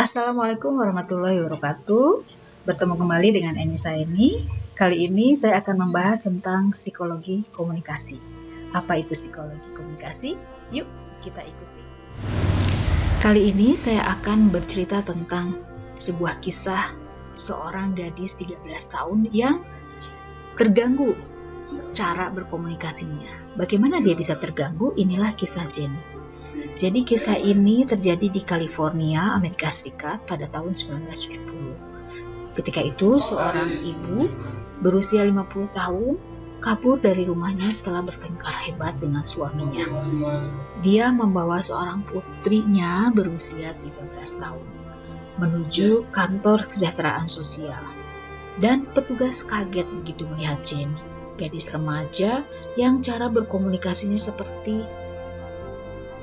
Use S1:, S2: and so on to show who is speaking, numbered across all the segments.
S1: Assalamualaikum warahmatullahi wabarakatuh. Bertemu kembali dengan Enisa ini. Kali ini saya akan membahas tentang psikologi komunikasi. Apa itu psikologi komunikasi? Yuk kita ikuti. Kali ini saya akan bercerita tentang sebuah kisah seorang gadis 13 tahun yang terganggu cara berkomunikasinya. Bagaimana dia bisa terganggu? Inilah kisah Jenny. Jadi kisah ini terjadi di California, Amerika Serikat pada tahun 1970. Ketika itu seorang ibu berusia 50 tahun kabur dari rumahnya setelah bertengkar hebat dengan suaminya. Dia membawa seorang putrinya berusia 13 tahun menuju kantor kesejahteraan sosial. Dan petugas kaget begitu melihat Jane, gadis remaja yang cara berkomunikasinya seperti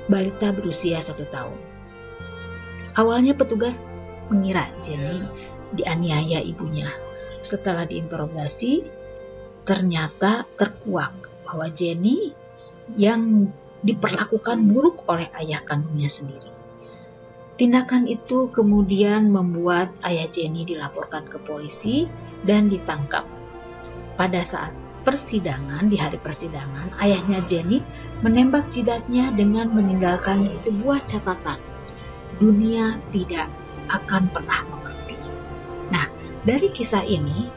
S1: balita berusia 1 tahun. Awalnya petugas mengira Jenny dianiaya ibunya. Setelah diinterogasi, ternyata terkuak bahwa Jenny yang diperlakukan buruk oleh ayah kandungnya sendiri. Tindakan itu kemudian membuat ayah Jenny dilaporkan ke polisi dan ditangkap. Pada saat persidangan, di hari persidangan, ayahnya Jenny menembak jidatnya dengan meninggalkan sebuah catatan. Dunia tidak akan pernah mengerti. Nah, dari kisah ini,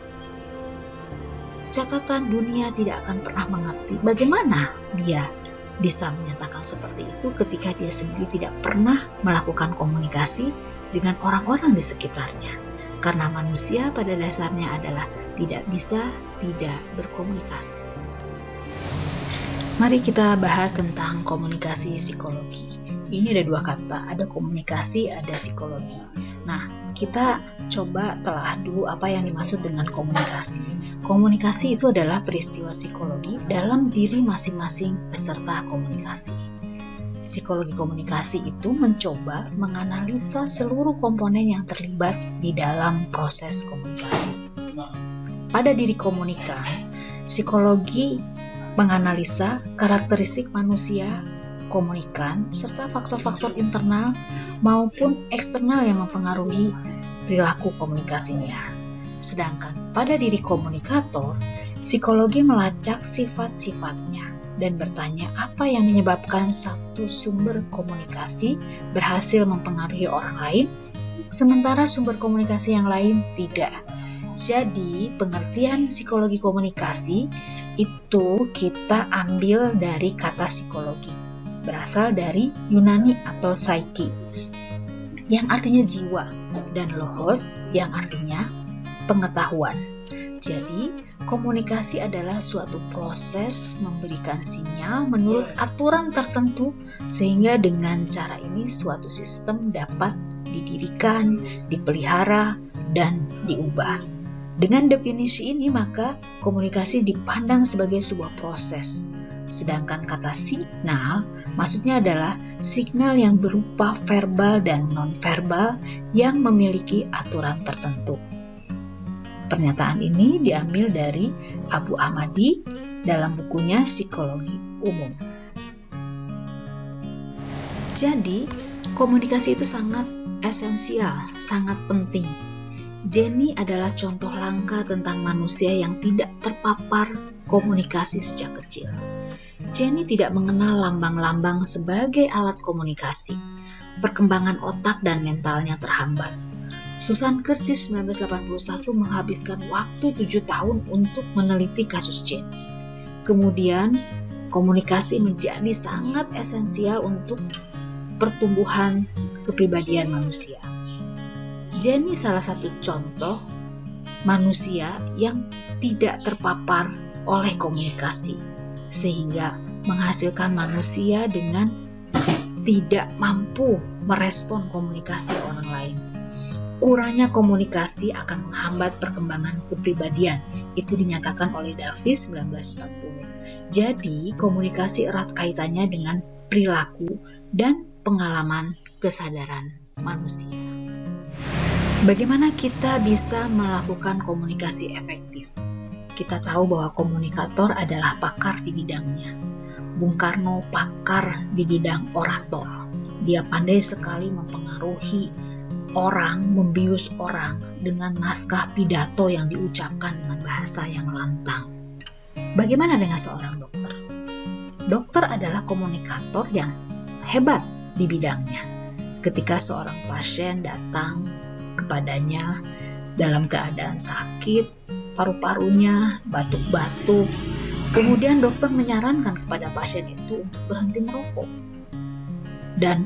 S1: catatan dunia tidak akan pernah mengerti. Bagaimana dia bisa menyatakan seperti itu ketika dia sendiri tidak pernah melakukan komunikasi dengan orang-orang di sekitarnya? Karena manusia pada dasarnya adalah tidak bisa tidak berkomunikasi. Mari kita bahas tentang komunikasi psikologi. Ini ada 2 kata, ada komunikasi, ada psikologi. Nah, kita coba telah dulu apa yang dimaksud dengan komunikasi. Komunikasi itu adalah peristiwa psikologi dalam diri masing-masing peserta komunikasi. Psikologi komunikasi itu mencoba menganalisa seluruh komponen yang terlibat di dalam proses komunikasi. Pada diri komunikan, psikologi menganalisa karakteristik manusia komunikan serta faktor-faktor internal maupun eksternal yang mempengaruhi perilaku komunikasinya. Sedangkan pada diri komunikator, psikologi melacak sifat-sifatnya dan bertanya apa yang menyebabkan satu sumber komunikasi berhasil mempengaruhi orang lain, sementara sumber komunikasi yang lain tidak. Jadi, pengertian psikologi komunikasi itu kita ambil dari kata psikologi, berasal dari Yunani atau psyche, yang artinya jiwa, dan logos yang artinya pengetahuan. Jadi, komunikasi adalah suatu proses memberikan sinyal menurut aturan tertentu sehingga dengan cara ini suatu sistem dapat didirikan, dipelihara, dan diubah. Dengan definisi ini maka komunikasi dipandang sebagai sebuah proses. Sedangkan kata signal maksudnya adalah signal yang berupa verbal dan non-verbal yang memiliki aturan tertentu. Pernyataan ini diambil dari Abu Ahmadi dalam bukunya Psikologi Umum. Jadi, komunikasi itu sangat esensial, sangat penting. Jenny adalah contoh langka tentang manusia yang tidak terpapar komunikasi sejak kecil. Jenny tidak mengenal lambang-lambang sebagai alat komunikasi. Perkembangan otak dan mentalnya terhambat. Susan Curtis 1981 menghabiskan waktu 7 tahun untuk meneliti kasus Jenny. Kemudian, komunikasi menjadi sangat esensial untuk pertumbuhan kepribadian manusia. Jenny salah satu contoh manusia yang tidak terpapar oleh komunikasi, sehingga menghasilkan manusia dengan tidak mampu merespon komunikasi orang lain. Kurangnya komunikasi akan menghambat perkembangan kepribadian. Itu dinyatakan oleh Davis 1940. Jadi, komunikasi erat kaitannya dengan perilaku dan pengalaman kesadaran manusia. Bagaimana kita bisa melakukan komunikasi efektif? Kita tahu bahwa komunikator adalah pakar di bidangnya. Bung Karno pakar di bidang orator. Dia pandai sekali mempengaruhi orang, membius orang dengan naskah pidato yang diucapkan dengan bahasa yang lantang. Bagaimana dengan seorang dokter? Dokter adalah komunikator yang hebat di bidangnya. Ketika seorang pasien datang kepadanya dalam keadaan sakit, paru-parunya batuk-batuk, kemudian dokter menyarankan kepada pasien itu untuk berhenti merokok. Dan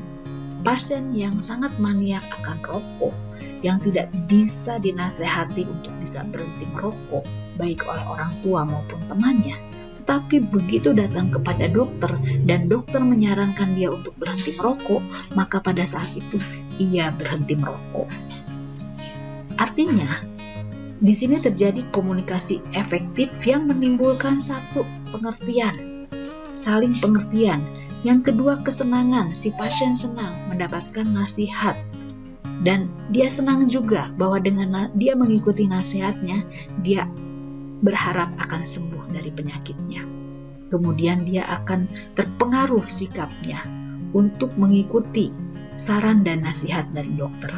S1: pasien yang sangat maniak akan rokok, yang tidak bisa dinasehati untuk bisa berhenti merokok, baik oleh orang tua maupun temannya, tetapi begitu datang kepada dokter dan dokter menyarankan dia untuk berhenti merokok, maka pada saat itu ia berhenti merokok. Artinya, di sini terjadi komunikasi efektif yang menimbulkan satu, pengertian, saling pengertian. Yang kedua, kesenangan. Si pasien senang mendapatkan nasihat. Dan dia senang juga bahwa dengan dia mengikuti nasihatnya, dia berharap akan sembuh dari penyakitnya. Kemudian dia akan terpengaruh sikapnya untuk mengikuti saran dan nasihat dari dokter.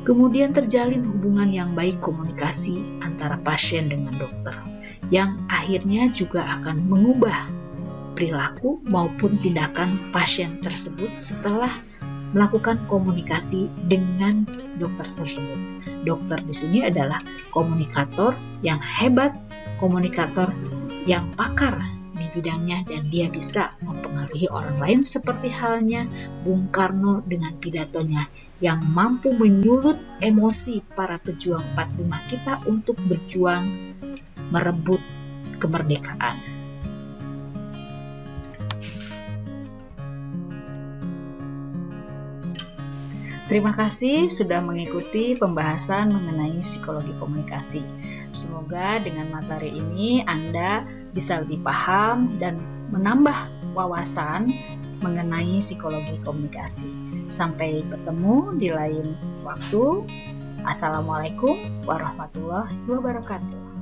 S1: Kemudian terjalin hubungan yang baik, komunikasi antara pasien dengan dokter, yang akhirnya juga akan mengubah perilaku maupun tindakan pasien tersebut setelah melakukan komunikasi dengan dokter tersebut. Dokter di sini adalah komunikator yang hebat, komunikator yang pakar di bidangnya, dan dia bisa mempengaruhi orang lain seperti halnya Bung Karno dengan pidatonya yang mampu menyulut emosi para pejuang 45 kita untuk berjuang merebut kemerdekaan. Terima kasih sudah mengikuti pembahasan mengenai psikologi komunikasi. Semoga dengan materi ini Anda bisa lebih paham dan menambah wawasan mengenai psikologi komunikasi. Sampai bertemu di lain waktu. Assalamualaikum warahmatullahi wabarakatuh.